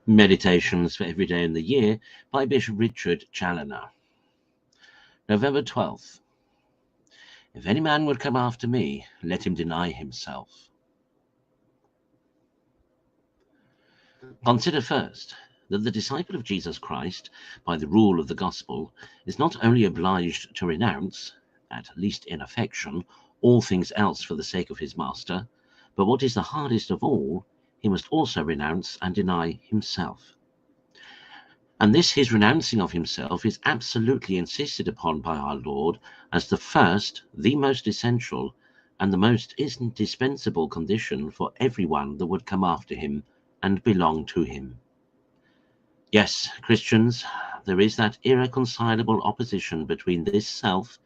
Meditations for every day in the year by Bishop Richard Challoner. November 12th. If any man would come after me, let him deny himself. Consider first that the disciple of Jesus Christ, by the rule of the gospel, is not only obliged to renounce, at least in affection, all things else for the sake of his master, but what is the hardest of all, he must also renounce and deny himself. And this his renouncing of himself is absolutely insisted upon by our Lord as the first, the most essential, and the most indispensable condition for everyone that would come after him and belong to him. Yes, Christians, there is that irreconcilable opposition between this self,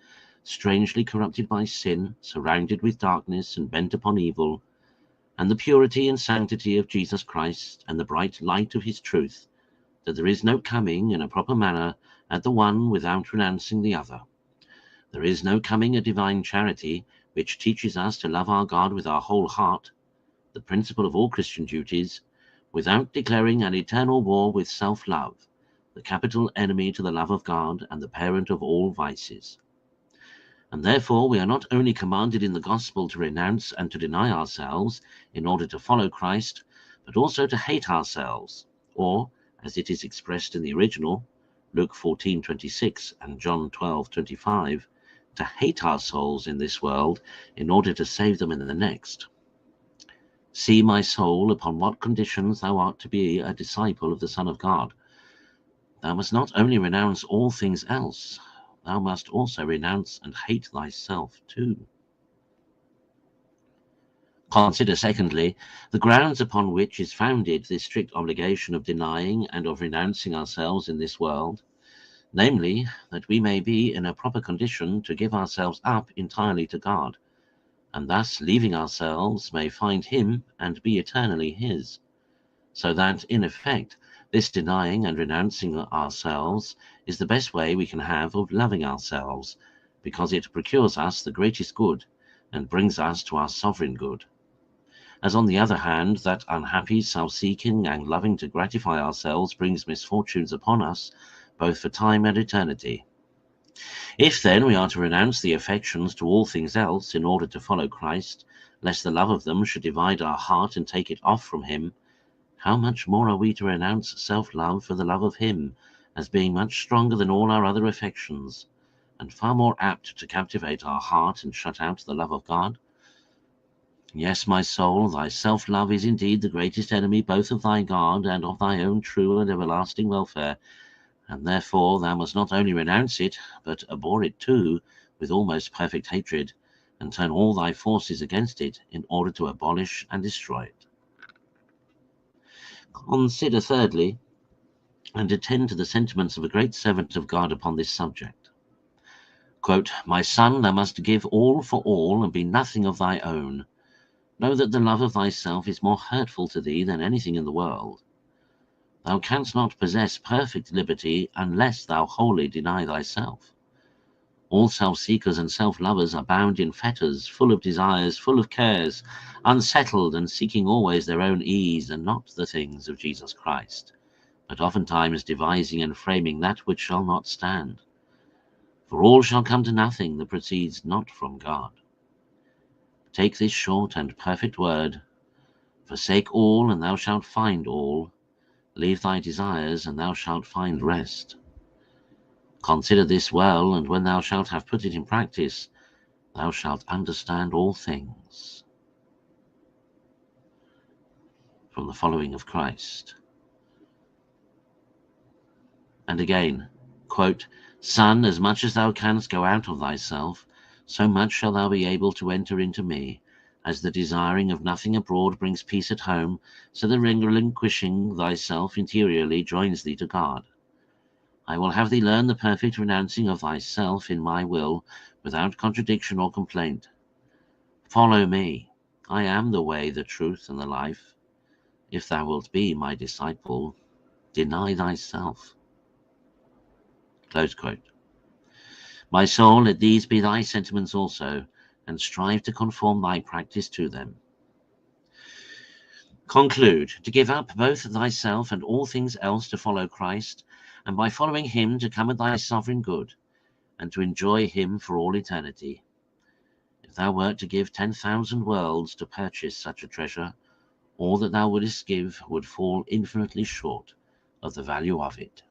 strangely corrupted by sin, surrounded with darkness and bent upon evil, and the purity and sanctity of Jesus Christ and the bright light of his truth, that there is no coming in a proper manner at the one without renouncing the other. There is no coming at divine charity, which teaches us to love our God with our whole heart, the principle of all Christian duties, without declaring an eternal war with self-love, the capital enemy to the love of God and the parent of all vices. And therefore we are not only commanded in the gospel to renounce and to deny ourselves in order to follow Christ, but also to hate ourselves, or, as it is expressed in the original, Luke 14:26 and John 12:25, to hate our souls in this world in order to save them in the next. See, my soul, upon what conditions thou art to be a disciple of the Son of God. Thou must not only renounce all things else, thou must also renounce and hate thyself too. Consider, secondly, the grounds upon which is founded this strict obligation of denying and of renouncing ourselves in this world, namely, that we may be in a proper condition to give ourselves up entirely to God, and thus, leaving ourselves, may find him and be eternally his, so that, in effect, this denying and renouncing ourselves is the best way we can have of loving ourselves, because it procures us the greatest good and brings us to our sovereign good. As on the other hand, that unhappy, self-seeking and loving to gratify ourselves brings misfortunes upon us, both for time and eternity. If then we are to renounce the affections to all things else in order to follow Christ, lest the love of them should divide our heart and take it off from him, how much more are we to renounce self-love for the love of him, as being much stronger than all our other affections, and far more apt to captivate our heart and shut out the love of God? Yes, my soul, thy self-love is indeed the greatest enemy both of thy God and of thy own true and everlasting welfare, and therefore thou must not only renounce it, but abhor it too, with almost perfect hatred, and turn all thy forces against it in order to abolish and destroy it. Consider, thirdly, and attend to the sentiments of a great servant of God upon this subject. Quote, "My son, thou must give all for all, and be nothing of thy own. Know that the love of thyself is more hurtful to thee than anything in the world. Thou canst not possess perfect liberty unless thou wholly deny thyself. All self-seekers and self-lovers are bound in fetters, full of desires, full of cares, unsettled and seeking always their own ease and not the things of Jesus Christ, but oftentimes devising and framing that which shall not stand. For all shall come to nothing that proceeds not from God. Take this short and perfect word, forsake all, and thou shalt find all. Leave thy desires, and thou shalt find rest. Consider this well, and when thou shalt have put it in practice, thou shalt understand all things." From the Following of Christ. And again, quote, "Son, as much as thou canst go out of thyself, so much shalt thou be able to enter into me, as the desiring of nothing abroad brings peace at home, so the relinquishing thyself interiorly joins thee to God. I will have thee learn the perfect renouncing of thyself in my will, without contradiction or complaint. Follow me. I am the way, the truth, and the life. If thou wilt be my disciple, deny thyself." Close quote. My soul, let these be thy sentiments also, and strive to conform thy practice to them. Conclude, to give up both thyself and all things else to follow Christ, and by following him to come at thy sovereign good, and to enjoy him for all eternity. If thou wert to give 10,000 worlds to purchase such a treasure, all that thou wouldest give would fall infinitely short of the value of it.